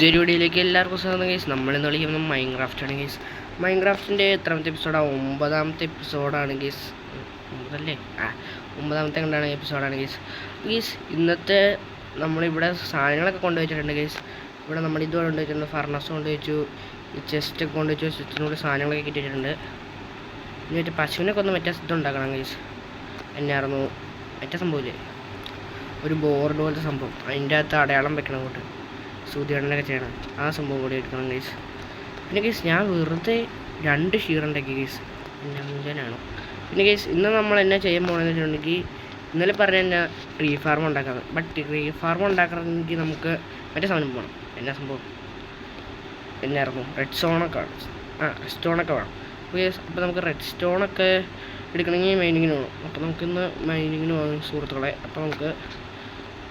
പുതിയൊരു വീഡിയോയിലേക്ക് എല്ലാവർക്കും സ്വാഗതം ഗൈസ്. നമ്മളിന്ന് കളിക്കുന്നത് മൈൻക്രാഫ്റ്റാണ് ഗൈസ്. മൈൻക്രാഫ്റ്റിൻ്റെ എത്രാമത്തെ എപ്പിസോഡാണ്? 9ാമത്തെ എപ്പിസോഡാണ് ഗൈസ്. 9 9ാമത്തെ കണ്ടാണ് എപ്പിസോഡാണ് ഗൈസ്. ഇന്നത്തെ നമ്മളിവിടെ സാധനങ്ങളൊക്കെ കൊണ്ടുവച്ചിട്ടുണ്ട് ഗൈസ്. ഇവിടെ നമ്മളിത് കൊണ്ടുവച്ചിട്ടുണ്ട്, ഫർണസ് കൊണ്ടുവച്ചു, ചെസ്റ്റൊക്കെ കൊണ്ടുവച്ചു, ചെസ്റ്റിനോട് സാധനങ്ങളൊക്കെ കിട്ടിയിട്ടുണ്ട്. ഇനി മറ്റേ പശുവിനൊക്കെ ഒന്ന് മറ്റേ ഇതുണ്ടാക്കണം ഗൈസ്. എന്നായിരുന്നു മറ്റേ സംഭവമില്ലേ, ഒരു ബോർഡ് പോലത്തെ സംഭവം, അതിൻ്റെ അകത്ത് അടയാളം വെക്കണം അങ്ങോട്ട്, സൂചികടനൊക്കെ ചെയ്യണം. ആ സംഭവം കൂടി എടുക്കണം ഗൈസ്. പിന്നെ ഗൈസ് ഞാൻ വെറുതെ 2 ഷീറുണ്ടാക്കി ഗൈസ്. പിന്നെ മുഞ്ചനാണോ. പിന്നെ ഗൈസ് ഇന്ന് നമ്മൾ എന്നാ ചെയ്യാൻ പോകണമെന്ന് വെച്ചിട്ടുണ്ടെങ്കിൽ, ഇന്നലെ പറഞ്ഞ തന്നെ ട്രീ ഫാർം ഉണ്ടാക്കാറ്. ബട്ട് ട്രീ ഫാർം ഉണ്ടാക്കണമെങ്കിൽ നമുക്ക് മറ്റേ സാധനം പോകണം. എന്നാ സംഭവം എന്നായിരുന്നു, റെഡ് സ്റ്റോണൊക്കെ വേണം. അപ്പോൾ നമുക്ക് റെഡ് സ്റ്റോണൊക്കെ എടുക്കണമെങ്കിൽ മൈനിങ്ങിന് പോകണം. അപ്പോൾ നമുക്കിന്ന് മൈനിങ്ങിന് പോകാം സുഹൃത്തുക്കളെ. അപ്പോൾ നമുക്ക്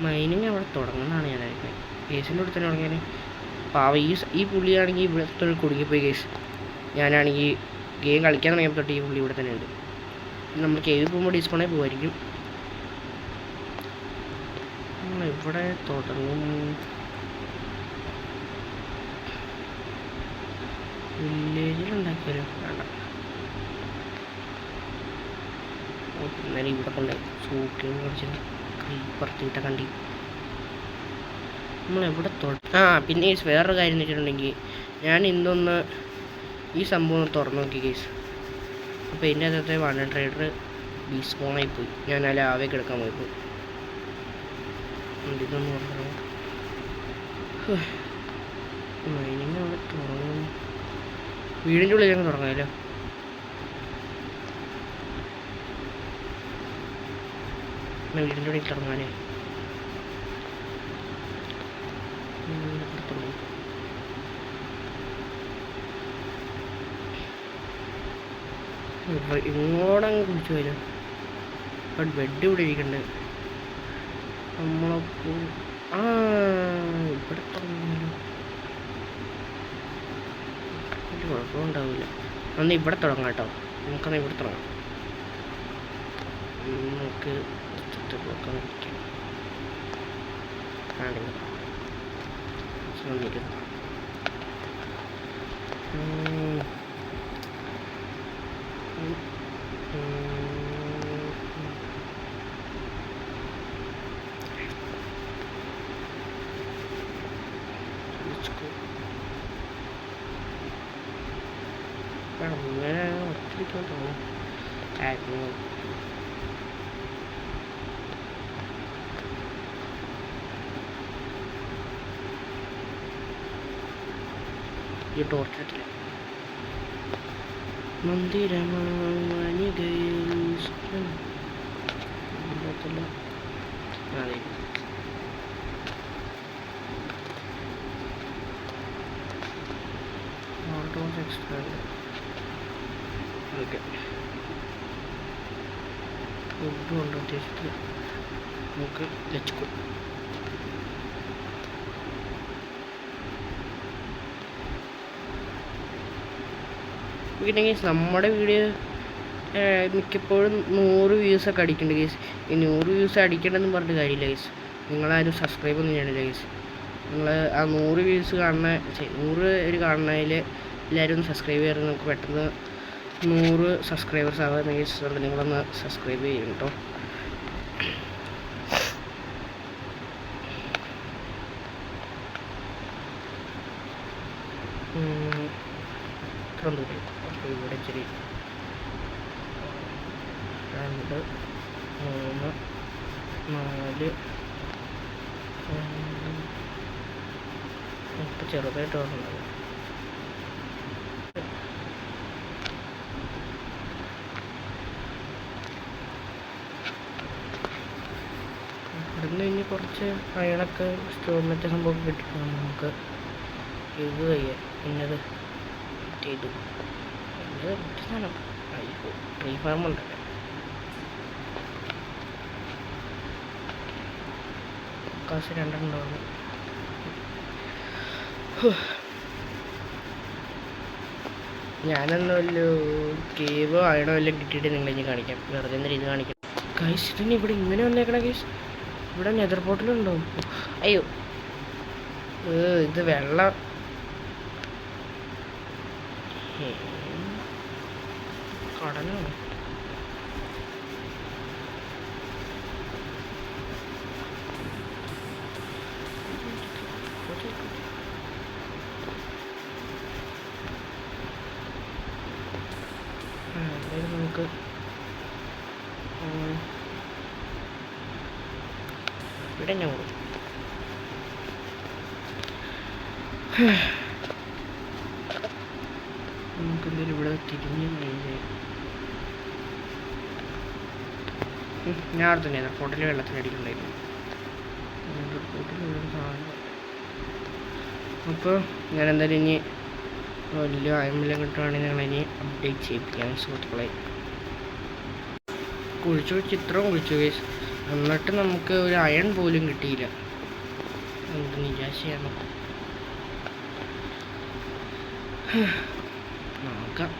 മൈനിങ് അവിടെ തുടങ്ങുന്നതാണ് ഞാനായിരിക്കും. കേസിൻ്റെ അടുത്ത് തന്നെ തുടങ്ങിയാൽ പാവ ഈ പുള്ളിയാണെങ്കിൽ ഇവിടെ തന്നെ കുടുങ്ങിപ്പോയി കേസ്. ഞാനാണെങ്കിൽ ഗെയിം കളിക്കാൻ തുടങ്ങിയപ്പോൾ തൊട്ട് ഈ പുള്ളി ഇവിടെ തന്നെ ഉണ്ട്. നമ്മൾ കേവ് പോകുമ്പോൾ ഡിസ്കോണേ പോകുമായിരിക്കും. ഇവിടെ തുടങ്ങും. വില്ലേജിലുണ്ടാക്കിയാലോ? വേണ്ട, എന്നാലും ഇവിടെ കൊണ്ട് സൂക്കിങ് കളിച്ചിട്ട് പുറത്തിട്ട കണ്ടി നമ്മളെവിടെ പിന്നെ കേസ് വേറൊരു കാര്യം എന്ന് വെച്ചിട്ടുണ്ടെങ്കിൽ, ഞാൻ ഇന്നൊന്ന് ഈ സംഭവം തുറന്നു നോക്കി കേസ്. അപ്പോൾ എൻ്റെ അകത്തെ വൺ ട്രേഡർ ബീസ്പോണായി പോയി. ഞാൻ ആ ലാവയൊക്കെ എടുക്കാൻ പോയപ്പോൾ ഇതൊന്നും പറഞ്ഞു മൈനിങ് അവിടെ തുടങ്ങും. വീടിൻ്റെ ഉള്ളിൽ ഞങ്ങൾ തുടങ്ങാമല്ലോ. വീടിൻ്റെ ഉള്ളിൽ തുടങ്ങാനേ ഇങ്ങോട്ടങ്ങ് കുടിച്ചു വരും. ബട്ട് ബെഡ് ഇവിടെ ഇരിക്കണ്ട്. നമ്മളപ്പോൾ ഇവിടെ തുടങ്ങാമല്ലോ, ഒരു കുഴപ്പമുണ്ടാവില്ല. അന്ന് ഇവിടെ തുടങ്ങാം കേട്ടോ. നമുക്കന്ന് ഇവിടെ തുടങ്ങാം. നമുക്ക് ബ്ലോക്കാൻ ഇരിക്കാം. അങ്ങനെ ഒത്തിരിക്കാൻ തോന്നും. ഈ ടോർച്ചിട്ടില്ല. മന്ദിരമാണി ഗൈസ്. അതെ എക്സ്ട്രാ. ഓക്കെ, ഫുഡ് കൊണ്ട് അത്യാവശ്യത്തിന് നമുക്ക് വെച്ചു. പിന്നെ ഗൈസ് നമ്മുടെ വീഡിയോ മിക്കപ്പോഴും 100 വ്യൂസൊക്കെ അടിക്കുന്നുണ്ട് ഗൈസ്. ഈ 100 വ്യൂസ് അടിക്കേണ്ടെന്ന് പറഞ്ഞിട്ട് കാര്യമില്ല ഗൈസ്. നിങ്ങളാരും സബ്സ്ക്രൈബ് ഒന്നും ചെയ്യണില്ല ഗൈസ്. നിങ്ങൾ ആ 100 വ്യൂസ് കാണുന്ന 100 കാണുന്നതിൽ എല്ലാവരും ഒന്ന് സബ്സ്ക്രൈബ് ചെയ്യാറ്. നമുക്ക് പെട്ടെന്ന് 100 സബ്സ്ക്രൈബേഴ്സ് ആവാൻ ഗൈസ്. അതുകൊണ്ട് നിങ്ങളൊന്ന് സബ്സ്ക്രൈബ് ചെയ്യും കേട്ടോ. ഇത്ര ദൂരം. അപ്പോൾ ഇവിടെ ഇച്ചിരി 2 3 4 ഇപ്പോൾ ചെറുതായിട്ട് ഓർമ്മയുണ്ടാവും. ഇവിടുന്ന് ഇനി കുറച്ച് അയണൊക്കെ സ്റ്റോമറ്റ സംഭവം കിട്ടിയിട്ടാണ് നമുക്ക് ഇത് ചെയ്യാം. പിന്നത് ചെയ്തു സാധനം ട്രീ ഫാർം ഉണ്ടല്ലേ. കാശ് 2 ഉണ്ടാവുന്നു. ഞാനൊന്നുമല്ലോ കേവോ അയണോ എല്ലാം കിട്ടിയിട്ട് നിങ്ങളിനി കാണിക്കാം. വെറുതെ എന്തൊരു ഇത് കാണിക്കാം ഗൈസ്. ഇതിന് ഇവിടെ ഇങ്ങനെ വന്നേക്കണ ഗൈസ്. ഇവിടെ നെതർ പോർട്ടലുണ്ടാവും. അയ്യോ ഇത് വെള്ളം കടലാണ്. നമുക്ക് ഇവിടെ തന്നെ പോകും. നമുക്കെന്തായാലും ഇവിടെ തിരിഞ്ഞ് ഞാൻ അവിടെ തന്നെയാണ് ഫോട്ടിൽ വെള്ളത്തിനടിക്കുന്നുണ്ടായിരുന്നു. അപ്പോൾ ഞാൻ എന്തായാലും ഇനി വലിയ ആയമ്പലം കിട്ടുവാണെങ്കിൽ ഞങ്ങൾ ഇനി അപ്ഡേറ്റ് ചെയ്യിപ്പിക്കാം സുഹൃത്തുക്കളെ. കുഴിച്ചു ചിത്രം കുഴിച്ചു കേസ്, എന്നിട്ട് നമുക്ക് ഒരു അയൺ പോലും കിട്ടിയില്ല. എന്ത് നിരാശയാണ്. നോക്കാം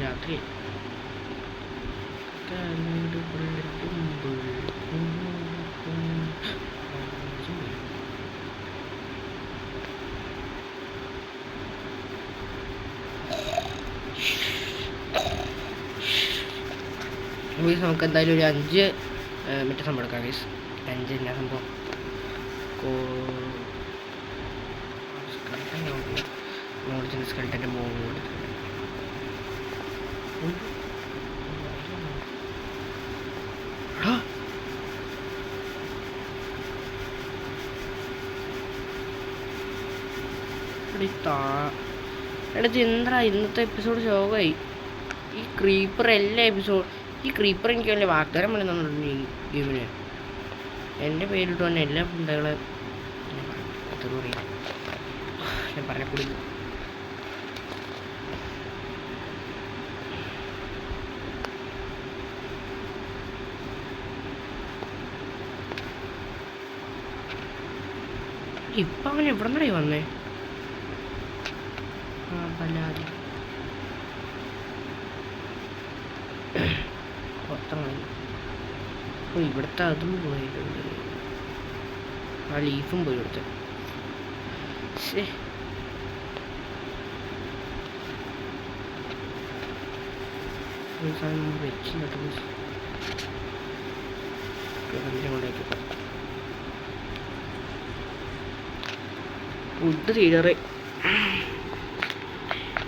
രാത്രി നമുക്ക് എന്തായാലും ഒരു 5 മറ്റേ സംഭവം എടുക്കാം ഗൈസ്. 5 എന്നാ സംഭവം സ്കെൽട്ടൻ്റെ മോഡ് എടുത്ത് എന്താ ഇന്നത്തെ എപ്പിസോഡ് ശോകമായി. ഈ ക്രീപ്പർ എല്ലാ എപ്പിസോഡ് ഈ ക്രീപ്പർ എനിക്ക് വലിയ വാഗ്ദാനം പറയുന്നുണ്ട് ഈ ഗെയിമിന്. എൻ്റെ പേരിട്ട് തന്നെ എല്ലാ പുണ്ടകളെ പറയാം ഞാൻ പറഞ്ഞ കൂടി. ഇപ്പം അവൻ എവിടെ നിന്നായി വന്നേ? പലാതി പുറത്താണ്. അപ്പോൾ ഇവിടുത്തെ അതും പോയിട്ടുണ്ട്, ആ ലീഫും പോയി ഇവിടുത്തെ. ശേ സാധനം വെച്ചില്ല കൊണ്ടേക്ക് ഫുഡ് തീരാറ്.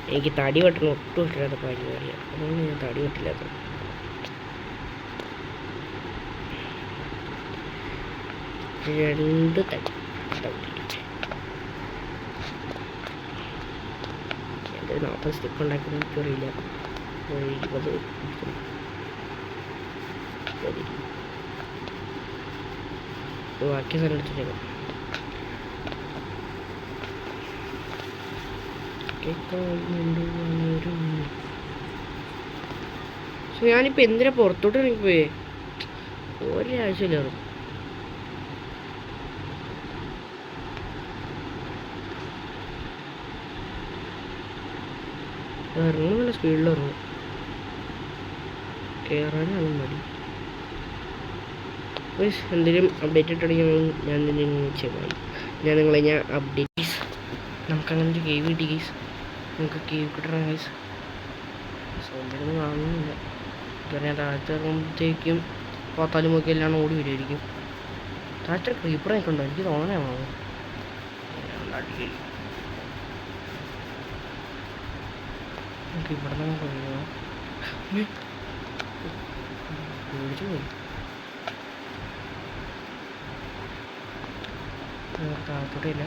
എനിക്ക് തടി വെട്ടണം ഒട്ടും ഇഷ്ടമില്ലാത്ത പരിപാടിയാണ്, അതുകൊണ്ട് ഞാൻ തടി വെട്ടില്ലാത്ത. രണ്ട് തടി എൻ്റെ 40 സ്റ്റിക്ക് ഉണ്ടാക്കുന്ന എനിക്കറിയില്ല. 20 ബാക്കി സാധനം എടുത്തിട്ടേക്കാം. ഞാനിപ്പോൾ എന്തിനാ പുറത്തോട്ട് ഇറങ്ങിപ്പോയേ? ഒരാവശ്യമില്ലായിരുന്നു. ഇറങ്ങും നല്ല സ്പീഡിൽ ഇറങ്ങും, കയറാനാണ് മതി. എന്തെങ്കിലും അപ്ഡേറ്റ് ഇട്ടുണ്ടെങ്കിൽ ഞാൻ തന്നെ ചെയ്താൽ ഞാൻ നിങ്ങളെ അപ്ഡേറ്റ്. നമുക്കങ്ങനെ ഒരു ഗെയിം കിട്ടി ഗൈസ്, നമുക്ക് ഗെയിം കിട്ടണം ഗൈസ്. സൗണ്ടൊന്നും കാണുന്നില്ല. ഞാൻ താഴത്ത് ഇറങ്ങുമ്പോഴത്തേക്കും 4 നോക്കി എല്ലാം ഓടി വരുമായിരിക്കും. താഴത്തെ ക്രീപ്പർ നിൽക്കണ്ടോ? എനിക്ക് തോന്നണോ നമുക്ക് ഇവിടെ നിന്ന് പേടിച്ചു പോയി. താഴത്തോടെ ഇല്ല.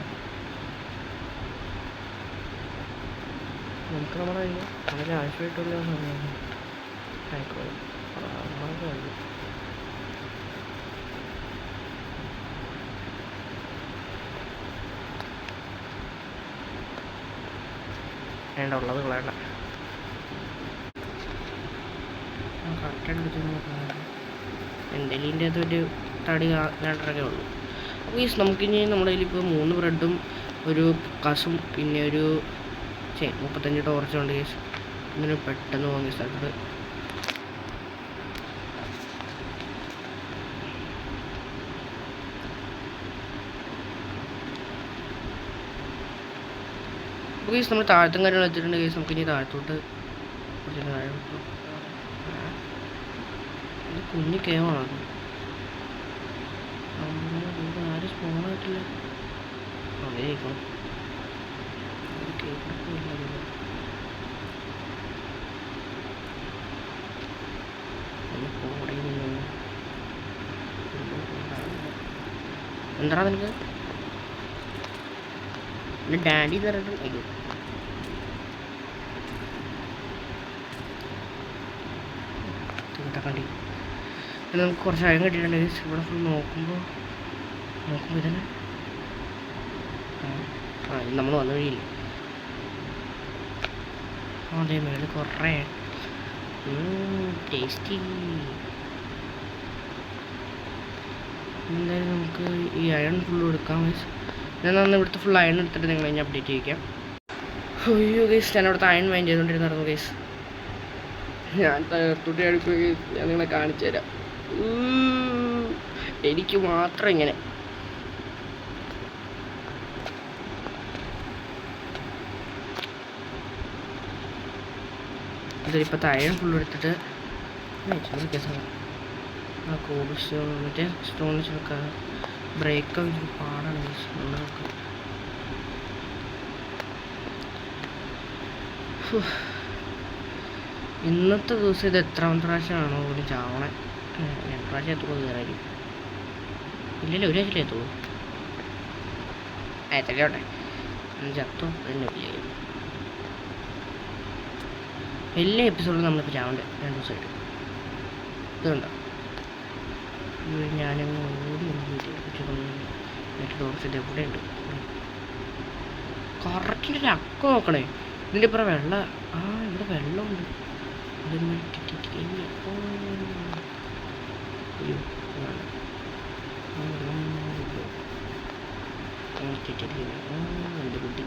നമുക്ക് നമ്മുടെ വളരെ ആവശ്യമായിട്ടുള്ള സമയമാണ് ആയിക്കോട്ടെ. വേണ്ട ഉള്ളത് കളയണ്ട. കറക്റ്റായിട്ട് എൻ്റെ ഇതിൻ്റെ അകത്തൊരു തടി 2.5 ഉള്ളൂ. അപ്പോൾ ഈ നമുക്കിനി നമ്മുടെ കയ്യിലിപ്പോൾ 3 ബ്രെഡും ഒരു കസും പിന്നെ ഒരു 35 ടോർച്ചുണ്ട് കേസ്. ഇതിന് പെട്ടെന്ന് വാങ്ങിയ സ്ഥലത്ത് ഗൈസ് നമ്മൾ താഴത്തും കാര്യങ്ങൾ എത്തിയിട്ടുണ്ട് ഗൈസ്. നമുക്ക് ഇനി താഴത്തോട്ട് കുറച്ച് താഴെ കുഞ്ഞി കേവാണത്. ആരും സ്പോണായിട്ടില്ല. അങ്ങനെ കേൾക്കണം. എന്താ നിനക്ക് ഡാഡി പറഞ്ഞിട്ട് കണ്ടി നമുക്ക് കുറച്ച് അയം കിട്ടിയിട്ടുണ്ട്. ഇവിടെ ഫുൾ നോക്കുമ്പോൾ ഇതന്നെ ഇത് നമ്മൾ വന്ന വഴിയില്ല. അതെ മേളിൽ കുറേ ടേസ്റ്റി. എന്തായാലും നമുക്ക് ഈ അയൺ ഫുള്ള് എടുക്കാം ഗൈസ്. ഞാൻ അന്ന് ഇവിടുത്തെ ഫുൾ അയൺ എടുത്തിട്ട് നിങ്ങൾ കഴിഞ്ഞ് അപ്ഡേറ്റ് ചെയ്യിക്കാം. അയ്യോ ഗൈസ്, ഞാൻ അവിടുത്തെ അയൺ മൈൻ ചെയ്തുകൊണ്ടിരുന്നായിരുന്നു ഗൈസ്. ഞാൻ തകർത്തുട്ടി അടുക്കുക ഗൈസ്. ഞാൻ നിങ്ങളെ കാണിച്ചു തരാം. എനിക്ക് മാത്രം ഇങ്ങനെ ഇതിലിപ്പോഴത്തെ അയൺ ഫുള്ള് എടുത്തിട്ട് ആ കോബിൾ സ്റ്റോൺ മറ്റേ സ്റ്റോൺ വെക്കാൻ ബ്രേക്ക് പാടാണ് നമുക്ക്. ഇന്നത്തെ ദിവസം ഇത് എത്രാമത്തെ പ്രാവശ്യമാണോ ഒരു ചാവണേ? 2 പ്രാവശ്യം എത്തുള്ളൂ കയറായിരിക്കും. ഇല്ലല്ലോ, 1 ആഴ്ചയിലേ എത്തുള്ളൂ. എത്രയോട്ടെ ചത്തോ എന്നെ ഇല്ല. എല്ലാ എപ്പിസോഡിലും നമ്മളിപ്പോൾ ചാവണ്ടേ 2 ദിവസമായിട്ട്. ഇതുണ്ടോ ഞാനങ്ങ് ഓടി ടോർച്ചിട്ട് എവിടെ ഉണ്ട് കറക്റ്റിൻ്റെ അക്ക നോക്കണേ. ഇതിൻ്റെ ഇപ്പുറം വെള്ളം. ഇവിടെ വെള്ളമുണ്ട്. എൻ്റെ കുട്ടി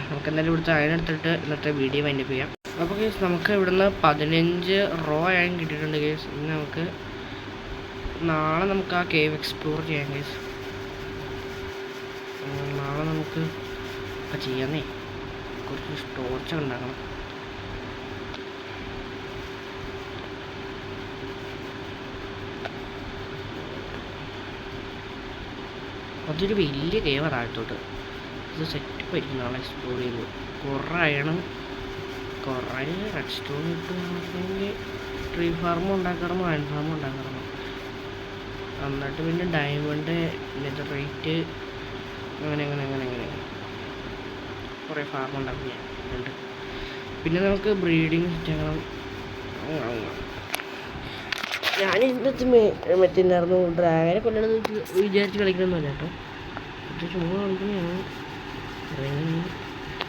നമുക്ക് എന്തായാലും ഇവിടുത്തെ അയൺ എടുത്തിട്ട് ഇന്നത്തെ വീഡിയോ വൈൻഡപ്പ് ചെയ്യാം. അപ്പോൾ കേസ് നമുക്ക് ഇവിടുന്ന് 15 റോ അയൺ കിട്ടിയിട്ടുണ്ട് കേസ്. ഇനി നമുക്ക് നാളെ നമുക്ക് ആ കേവ് എക്സ്പ്ലോർ ചെയ്യാം കേസ്. നാളെ നമുക്ക് ചെയ്യാന്നേ കുറച്ച് ടോർച്ച് ഉണ്ടാക്കണം. അതൊരു വലിയ കേവാണ് താഴത്തോട്ട്. ഇത് സെറ്റപ്പ് ആയിരിക്കും നാളെ എക്സ്പ്ലോർ ചെയ്ത്. കുറേ അയണ് കുറേ റെഡ് സ്റ്റോൺ കിട്ടുകയാണെങ്കിൽ ട്രീ ഫാർമും ഉണ്ടാക്കണം, അയൺ ഫാർമും ഉണ്ടാക്കണം. എന്നിട്ട് പിന്നെ ഡയമണ്ട് നെതറൈറ്റ് അങ്ങനെ കുറേ ഫാർം ഉണ്ടാക്കുന്നുണ്ട്. പിന്നെ നമുക്ക് ബ്രീഡിങ് ചെയ്യണം. ഞാൻ ഇന്നത്തെ മറ്റേണ്ടായിരുന്നു ഡ്രാഗനെ കൊല്ലണമെന്ന് വിചാരിച്ച് കളിക്കണമെന്നല്ല കേട്ടോ. ഇത് ചുമ്മാ കളിക്കുന്നതാണ്.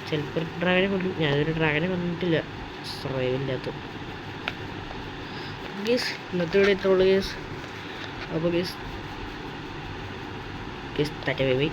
ചിലപ്പോൾ ഡ്രാഗനെ കൊല്ലും. ഞാനൊരു ഡ്രാഗനെ കൊണ്ടിട്ടില്ല സർവൈവില്ലാത്ത ഗേസ്. ഇന്നത്തെ ഇവിടെ എത്തുള്ളൂ ഗേസ്. അപ്പോൾ ഗേസ് ടാറ്റ ബൈ ബൈ.